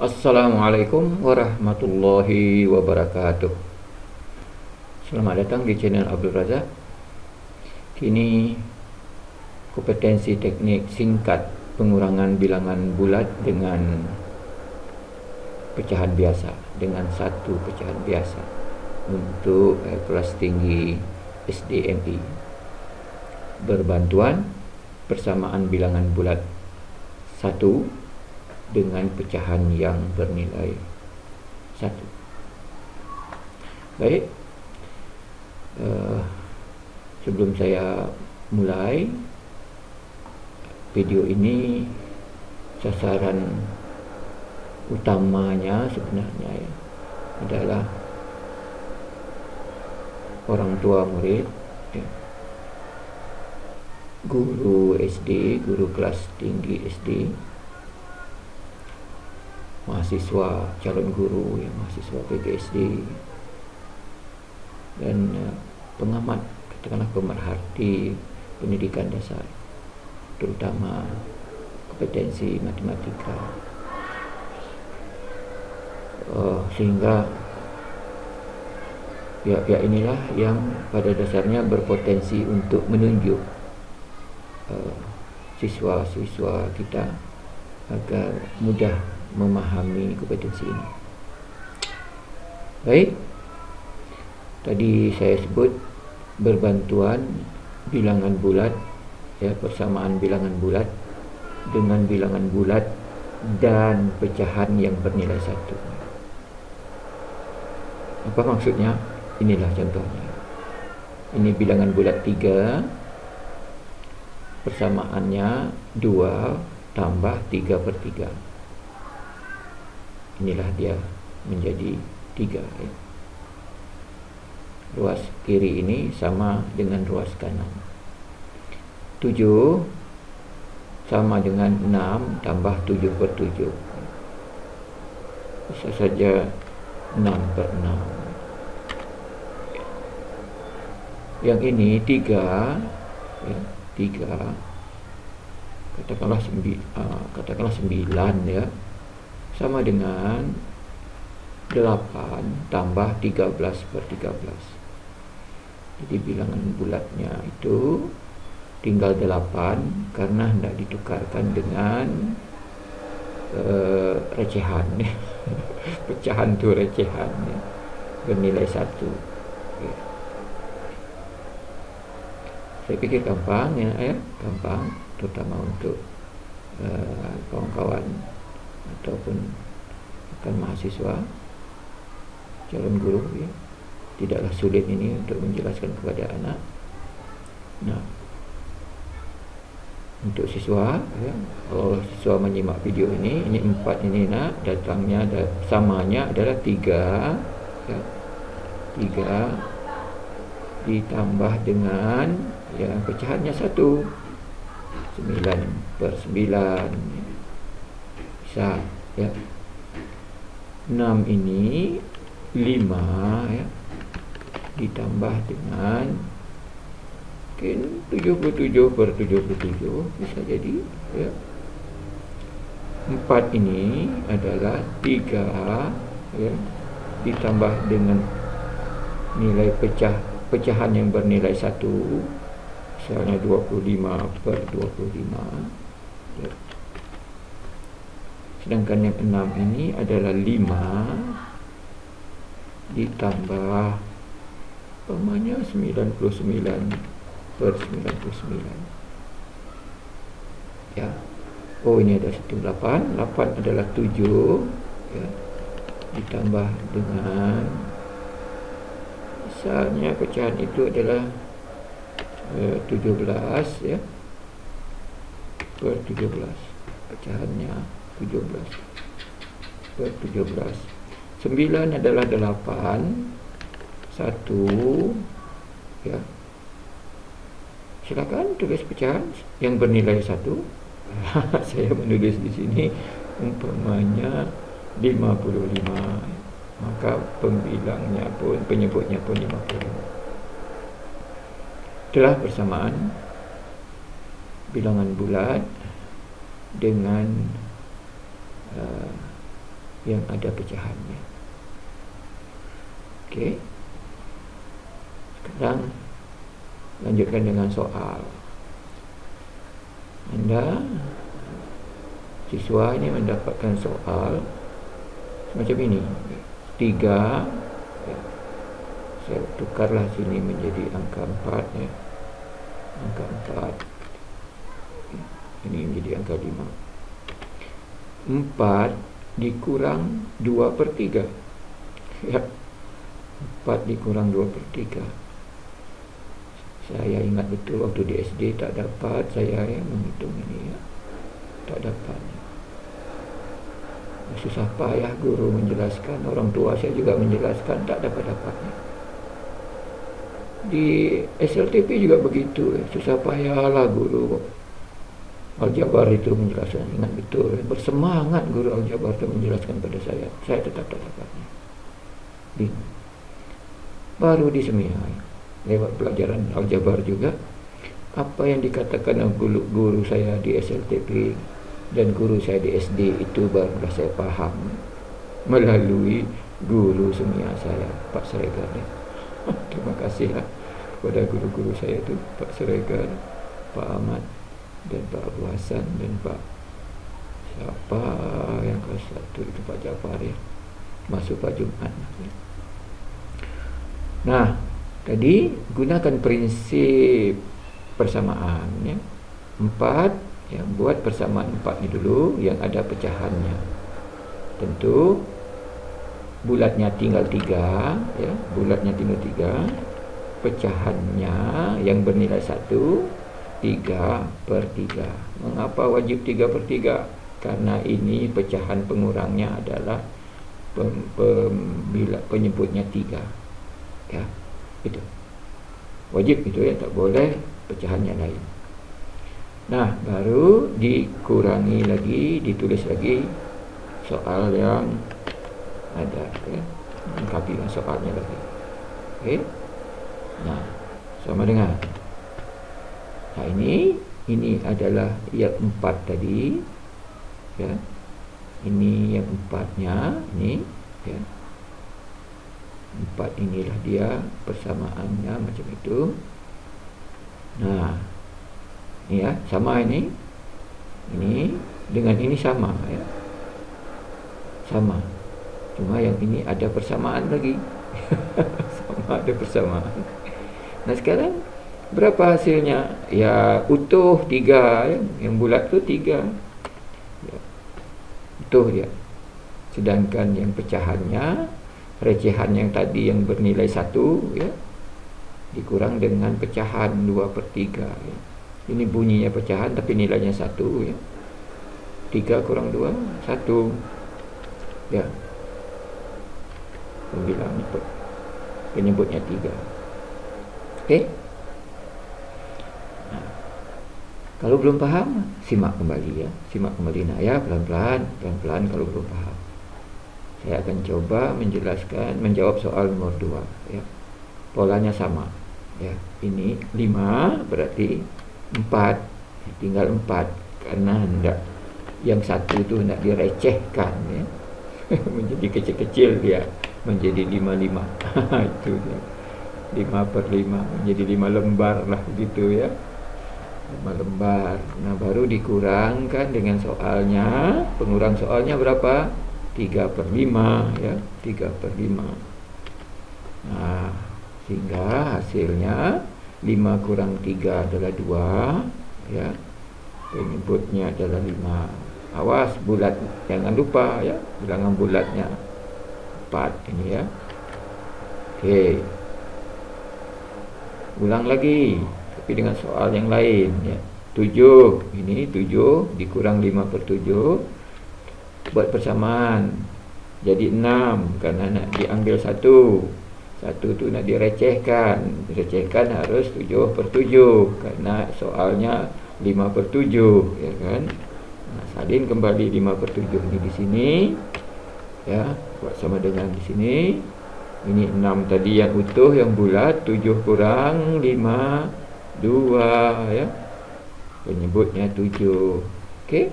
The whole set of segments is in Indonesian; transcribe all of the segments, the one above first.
Assalamualaikum warahmatullahi wabarakatuh. Selamat datang di channel Abdul Razak. Kini kompetensi teknik singkat pengurangan bilangan bulat dengan pecahan biasa, dengan satu pecahan biasa untuk kelas tinggi SDMI. Berbantuan persamaan bilangan bulat 1 dengan pecahan yang bernilai 1. Baik, sebelum saya mulai video ini, sasaran utamanya sebenarnya adalah orang tua murid, guru SD, guru kelas tinggi SD, mahasiswa calon guru, mahasiswa PGSD, dan pengamat, katakanlah pemerhati pendidikan dasar, terutama kompetensi matematika, sehingga pihak-pihak inilah yang pada dasarnya berpotensi untuk menunjuk siswa-siswa kita agar mudah memahami kompetensi ini. Baik, tadi saya sebut berbantuan bilangan bulat, persamaan bilangan bulat dengan bilangan bulat dan pecahan yang bernilai 1. Apa maksudnya? Inilah contohnya. Ini bilangan bulat 3, persamaannya 2 tambah 3/3. Inilah dia menjadi 3. Ruas kiri ini sama dengan ruas kanan. 7 sama dengan 6 tambah 7/7. Bisa saja 6/6. Yang ini 3, 3, katakanlah 9 ya, sama dengan 8 tambah 13/13. Jadi bilangan bulatnya itu tinggal 8 karena hendak ditukarkan dengan recehan. Pecahan itu recehan bernilai 1. Saya pikir gampang gampang, terutama untuk kawan-kawan ataupun bukan mahasiswa calon guru, tidaklah sulit ini untuk menjelaskan kepada anak. Nah, untuk siswa, kalau siswa menyimak video ini 4 ini datangnya samanya adalah 3, 3 ditambah dengan pecahannya 1, 9/9. Bisa 6 ini 5 ditambah dengan mungkin 77/77, bisa jadi 4 ini adalah 3 ditambah dengan nilai pecahan yang bernilai 1, misalnya 25/25. Sedangkan yang 6 ini adalah 5 ditambah 99/99. Ini ada 8 adalah 7 ditambah dengan, misalnya pecahan itu adalah 17 per 17, pecahannya 17/17. 9 adalah 8, 1 silakan tulis pecahan yang bernilai 1. Saya menulis di sini umpamanya 55, maka pembilangnya pun, penyebutnya pun 55. Itulah persamaan bilangan bulat dengan yang ada pecahannya. Okey. Sekarang lanjutkan dengan soal. Anda siswa ini mendapatkan soal macam ini. 3, ya. Saya tukarlah sini menjadi angka 4 ya. Angka 4. Ini menjadi angka 5. 4 dikurang 2/3. Ya. 4 dikurang 2/3. Saya ingat betul waktu di SD tak dapat saya menghitung ini ya. Tak dapat. Susah payah guru menjelaskan, orang tua saya juga menjelaskan, tak dapat-dapatnya. Di SLTP juga begitu ya. Susah payahlah guru aljabar itu menjelaskan. Ingat betul ya. Bersemangat guru aljabar itu menjelaskan pada saya. Saya tetap tak dapatnya. Baru di Semihai lewat pelajaran aljabar juga, apa yang dikatakan guru saya di SLTP dan guru saya di SD itu barulah saya faham melalui guru semia saya, Pak Seregar. Terima kasihlah kepada guru-guru saya itu, Pak Seregar, Pak Ahmad dan Pak Abu Hasan dan Pak siapa yang kelas 1 itu, Pak Jafar ya, masuk Pak Jumat. Nah, tadi gunakan prinsip persamaan ya. 4 yang buat persamaan 4 ni dulu yang ada pecahannya. Tentu bulatnya tinggal 3 ya, bulatnya tinggal 3. Pecahannya yang bernilai 1 3/3. Mengapa wajib 3/3? Karena ini pecahan pengurangnya adalah penyebutnya 3. Ya, itu wajib itu ya, tak boleh pecahannya lain. Nah, baru dikurangi lagi, ditulis lagi soal yang ada ya, lengkapi soalnya lagi. Okey. Nah, sama dengan nah ini adalah yang 4 tadi ya. Ini yang 4-nya ini ya. 4 inilah dia persamaannya macam itu. Nah, ini ya, sama ini dengan ini sama ya. Sama. Cuma yang ini ada persamaan lagi. Sama ada persamaan. Nah, sekarang berapa hasilnya? Ya, utuh 3 ya. Yang bulat tu 3. Ya. Utuh dia. Sedangkan yang pecahannya, recehan yang tadi yang bernilai 1 ya, dikurang dengan pecahan 2/3 ya. Ini bunyinya pecahan tapi nilainya 1 ya. 3 kurang 2 1 ya. Bilang penyebutnya 3. Okey. Nah, kalau belum paham, simak kembali ya. Simak kembali nak ya, pelan-pelan kalau belum paham. Saya akan coba menjelaskan, menjawab soal nomor 2 ya. Polanya sama ya. Ini 5 berarti 4, tinggal 4 karena hendak yang 1 tu hendak direcehkan ya. Menjadi kecil-kecil dia, menjadi 5/5. Itu dia. 5/5 menjadi 5 lembar lah gitu ya. 5 lembar. Nah, baru dikurangkan dengan soalnya. Pengurang soalnya berapa? 3/5 ya, 3/5. Nah, sehingga hasilnya 5 kurang 3 adalah 2 ya. Penyebutnya adalah 5. Awas bulat, jangan lupa ya, bilangan bulatnya 4 ini ya. Okey. Ulang lagi tapi dengan soal yang lain ya. 7, ini 7 dikurang 5/7. Buat persamaan jadi 6 karena nak diambil 1 tu nak direcehkan harus 7/7 karena soalnya 5/7 ya kan. Nah, salin kembali 5/7 ni di sini ya, buat sama dengan di sini. Ini 6 tadi yang utuh yang bulat, 7 kurang 5 2 ya. Penyebutnya 7. Okey.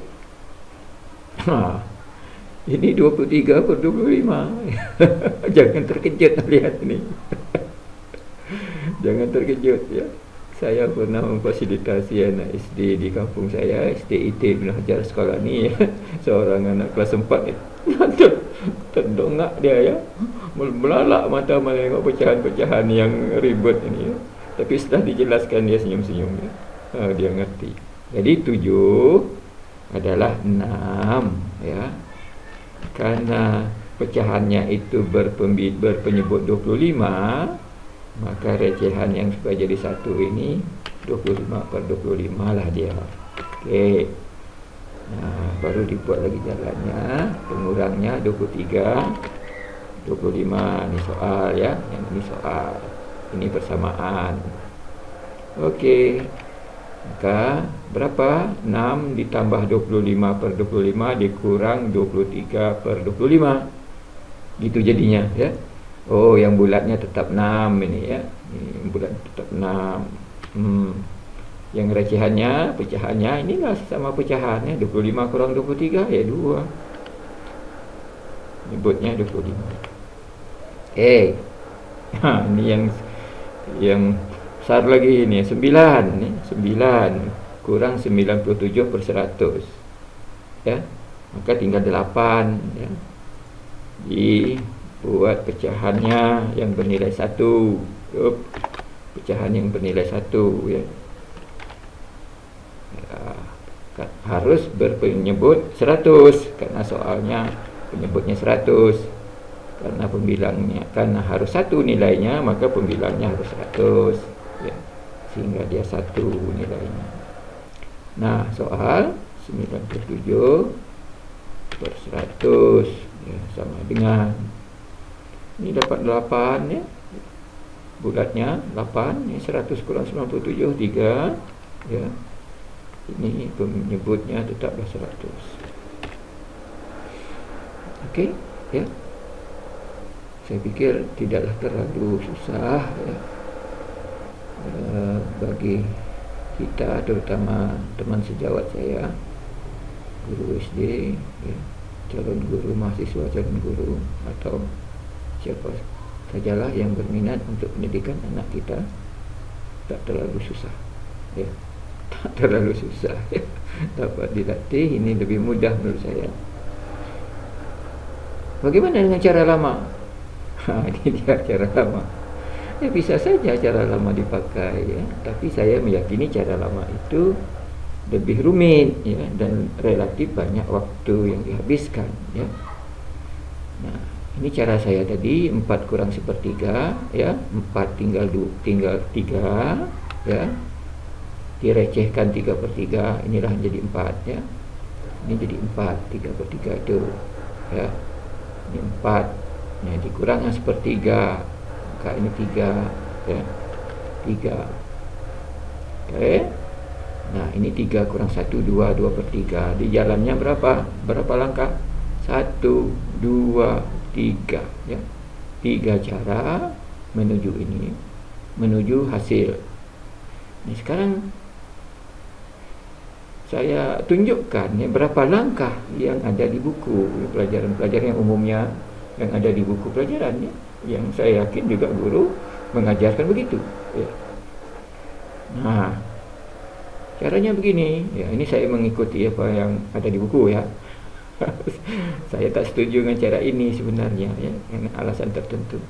Ini 23/25. Jangan terkejut lihat ini. Jangan terkejut ya. Saya pernah memfasilitasi anak SD di kampung saya, SD IT Ibn Hajar sekolah ni ya. Seorang anak kelas 4 ni terdongak dia ya, melalak mata menengok pecahan-pecahan yang ribet ini ya. Tapi setelah dijelaskan dia senyum-senyum ya. Dia ngerti. Jadi 7 adalah 6 ya. Karena pecahannya itu berpenyebut 25, maka recehan yang supaya jadi 1 ini 25/25 lah dia. Okey. Nah, baru dibuat lagi jalannya, pengurangnya 23, 25. Ini soal ya, yang ini soal. Ini persamaan. Okey. Maka berapa? 6 ditambah 25/25 dikurang 23/25. Gitu jadinya ya. Oh, yang bulatnya tetap 6 ini ya. Ini bulat tetap 6. Yang recehannya, pecahannya inilah sama pecahannya 25 kurang 23 ya 2. Nyebutnya 25. Ini yang besar lagi ni 9 ni. 9 kurang 97/100. Ya. Maka tinggal 8 ya. Buat pecahannya yang bernilai 1. Pecahan yang bernilai 1 ya. Harus berpenyebut 100 karena soalnya penyebutnya 100. Karena pembilangnya, karena harus 1 nilainya, maka pembilangnya harus 100 ya. Sehingga dia 1 nilainya. Nah, soal 97/100 ya, sama dengan ini dapat 8 ya. Bulatnya 8, ini 100 kurang 97 3 ya. Ini penyebutnya tetaplah 100. Okey ya. Saya pikir tidaklah terlalu susah ya. Bagi kita, terutama teman sejawat saya, guru SD ya, calon guru, mahasiswa calon guru, atau siapa sajalah yang berminat untuk pendidikan anak kita, tak terlalu susah ya. Tak terlalu susah ya. Dapat dilatih, ini lebih mudah menurut saya. Bagaimana dengan cara lama? Ini dia cara lama. Ya, bisa saja cara lama dipakai ya, tapi saya meyakini cara lama itu lebih rumit ya, dan relatif banyak waktu yang dihabiskan ya. Nah, ini cara saya tadi 4 kurang 1/3 ya, 4 tinggal 3 ya. Direcehkan 3/3, inilah jadi 4 ya. Ini jadi 4, 3/3 itu ya. Ini 4. Nah, dikurang 1/3, maka ini 3 ya. 3. Okey. Nah, ini 3 kurang 1 2, 2/3. Di jalannya berapa? Berapa langkah? 1 2 3 ya. 3 cara menuju ini, menuju hasil. Ini sekarang saya tunjukkan ya, berapa langkah yang ada di buku pelajaran-pelajaran yang umumnya yang ada di buku pelajaran ya, yang saya yakin juga guru mengajarkan begitu ya. Nah, caranya begini ya, ini saya mengikuti apa yang ada di buku ya. Saya tak setuju dengan cara ini sebenarnya ya, dengan alasan tertentu.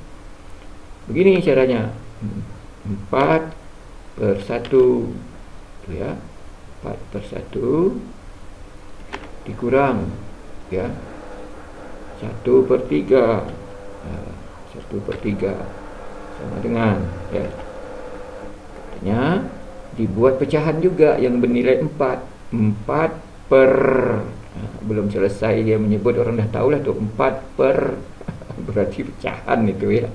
Begini caranya. 4/1 ya. 4/1 dikurang ya 1/3. 1/3 sama dengan ya. Artinya dibuat pecahan juga yang bernilai 4. 4 per belum selesai dia menyebut, orang dah tahulah tu 4 per berarti pecahan itu ya.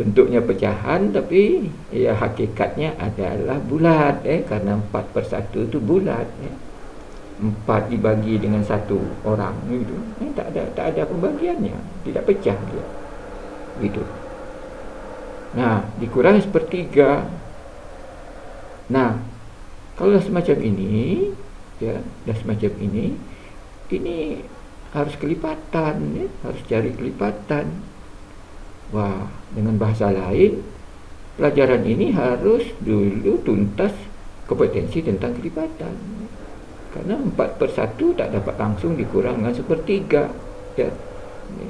Bentuknya pecahan tapi ya hakikatnya adalah bulat karena 4/1 itu bulat ya. 4 dibagi dengan 1 orang gitu. Tak ada pembagiannya, tidak pecah dia. Gitu. Nah, dikurang 1/3. Nah, kalau dah semacam ini ya, dah semacam ini, ini harus kelipatan ya, harus cari kelipatan. Wah, dengan bahasa lain, pelajaran ini harus dulu tuntas kompetensi tentang kelipatan. Karena 4/1 tak dapat langsung dikurang dengan 1/3 ya.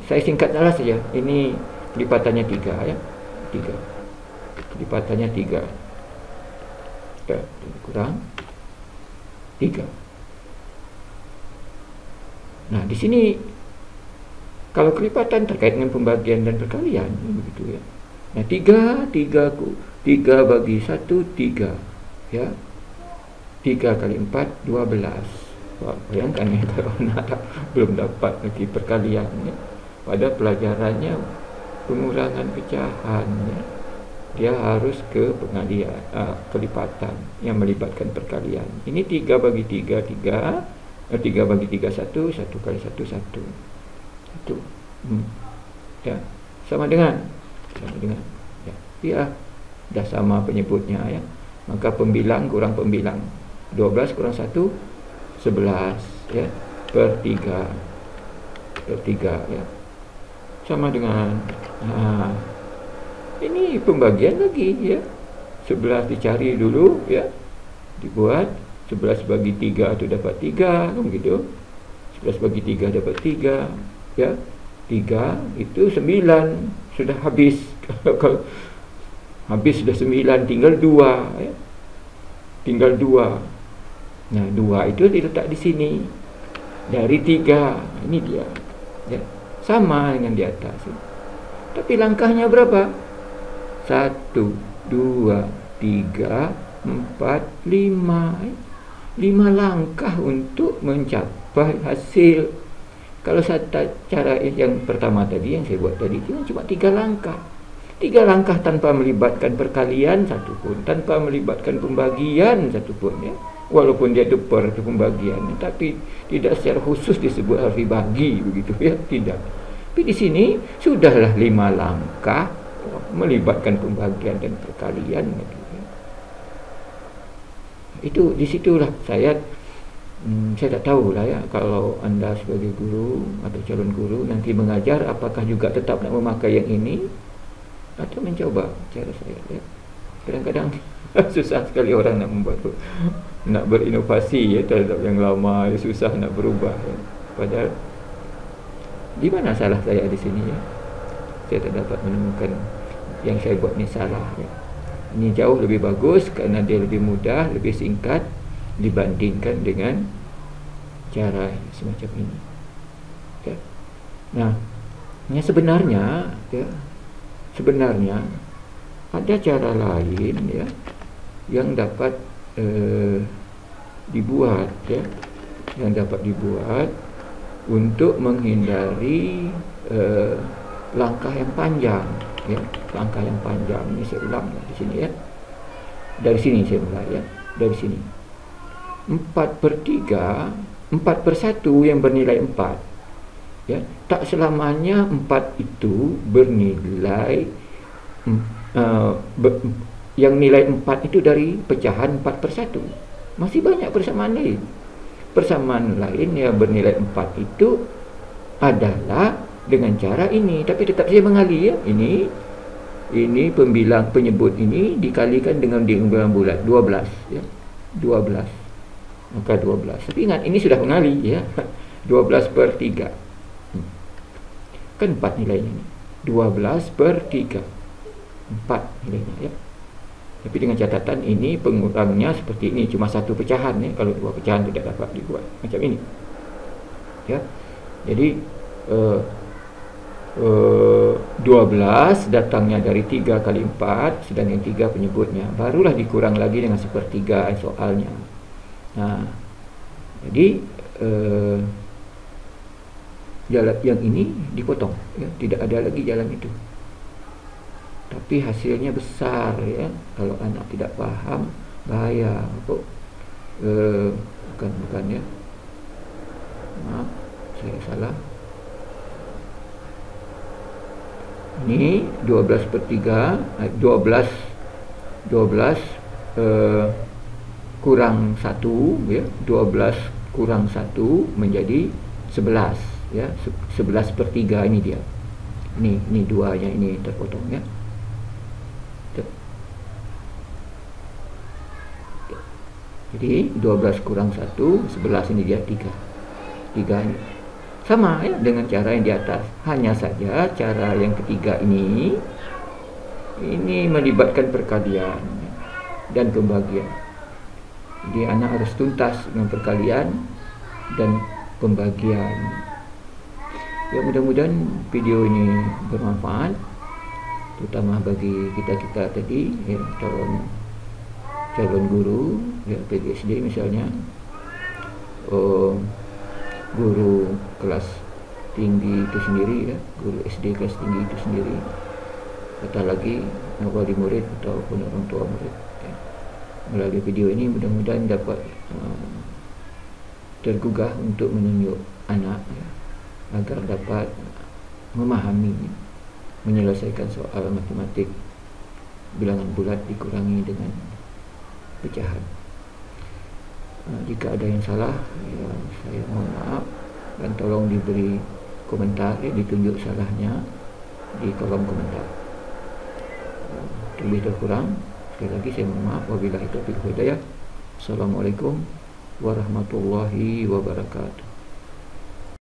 Saya singkat saja. Ini kelipatannya 3 ya. 3. Kelipatannya 3. Kurang 3. Nah, di sini kalau kelipatan terkait dengan pembagian dan perkalian begitu ya. Nah, 3 bagi 1 3 ya. 3 kali 4 12. Wah, bayangkan ya kalau belum dapat lagi perkalian ya. Pada pelajarannya pengurangan pecahan ya. Dia harus ke pengalian kelipatan yang melibatkan perkalian. Ini 3 bagi 3 3, 3 bagi 3 1, 1 kali 1 1. Itu ya, sama dengan ya. Ya, dah sama penyebutnya ya. Maka pembilang kurang pembilang. 12 kurang 1 11 ya, per 3 ya. Sama dengan ini pembagian lagi ya. 11 dicari dulu ya. Dibuat 11 bagi 3 itu dapat 3 begitu. 11 bagi 3 dapat 3 ya. 3 itu 9 sudah habis. Kalau habis sudah 9 tinggal 2 ya. Tinggal 2. Nah, 2 itu diletak di sini. Dari 3. Ini dia. Ya. Sama dengan di atas. Ya. Tapi langkahnya berapa? 1 2 3 4 5. 5 langkah untuk mencapai hasil. Kalau cara yang pertama tadi yang saya buat tadi itu cuma 3 langkah. 3 langkah tanpa melibatkan perkalian satupun, tanpa melibatkan pembagian satupun ya. Walaupun dia per itu pembagian, tapi tidak secara khusus disebut harus dibagi begitu ya, tidak. Tapi di sini sudahlah 5 langkah melibatkan pembagian dan perkalian gitu ya. Itu disitulah saya tak tahu lah ya, kalau Anda sebagai guru atau calon guru nanti mengajar, apakah juga tetap nak memakai yang ini atau mencoba cara saya ya. Kadang-kadang susah sekali orang nak berinovasi ya terhadap yang lama ya, susah nak berubah ya. Padahal di mana salah saya di sini ya? Saya tak dapat menemukan yang saya buat ni salah ya. Ini jauh lebih bagus kerana dia lebih mudah, lebih singkat dibandingkan dengan cara semacam ini ya. Nah, yang sebenarnya ya, sebenarnya ada cara lain ya yang dapat dibuat ya, yang dapat dibuat untuk menghindari langkah yang panjang ya, langkah yang panjang. Ini saya ulang di sini ya. Dari sini saya mulai ya, dari sini. 4/3, 4/1 yang bernilai 4 ya, tak selamanya 4 itu bernilai yang nilai 4 itu dari pecahan 4/1. Masih banyak persamaan lain. Persamaan lain yang bernilai 4 itu adalah dengan cara ini, tapi tetap saya mengali ya. Ini pembilang penyebut ini dikalikan dengan bilangan bulat 12 ya. 12. Maka 12. Tapi ingat ini sudah mengali ya. 12/3. Kan 4 nilainya ini. 12/3. 4 nilainya ya. Tapi dengan catatan ini pengurangnya seperti ini, cuma 1 pecahan ya. Kalau 2 pecahan tidak dapat dibuat macam ini. Ya. Jadi 12 datangnya dari 3 kali 4, sedang yang 3 penyebutnya. Barulah dikurang lagi dengan 1/3 soalnya. Nah, jadi jalan yang ini dipotong ya, tidak ada lagi jalan itu. Tapi hasilnya besar ya. Kalau anak tidak paham bahaya kok. Bukan ya. Maaf, saya salah. Ini 12/3, 12 kurang 1 ya, 12 kurang 1 menjadi 11 ya, 11/3 ini dia. Ini duanya ini terpotong ya. Jadi 12 kurang 1, 11 ini dia 3. 3 ini sama ya dengan cara yang di atas. Hanya saja cara yang ketiga ini melibatkan perkalian dan pembagian. Jadi anak harus tuntas dengan perkalian dan pembagian. Ya, mudah-mudahan video ini bermanfaat, terutama bagi kita tadi ya, calon guru ya, PGSD misalnya, guru kelas tinggi itu sendiri ya, guru SD kelas tinggi itu sendiri, atau lagi wali murid ataupun orang tua murid ya. Melalui video ini mudah-mudahan dapat tergugah untuk menunjuk anak ya, agar dapat memahami, menyelesaikan soal matematik bilangan bulat dikurangi dengan pecahan. Jika ada yang salah ya, saya mohon maaf, dan tolong diberi komentar ya, ditunjuk salahnya di kolom komentar. Lebih terkurang sekali lagi saya mohon maaf. Wabillahi taufiq wal hidayah. Assalamualaikum warahmatullahi wabarakatuh.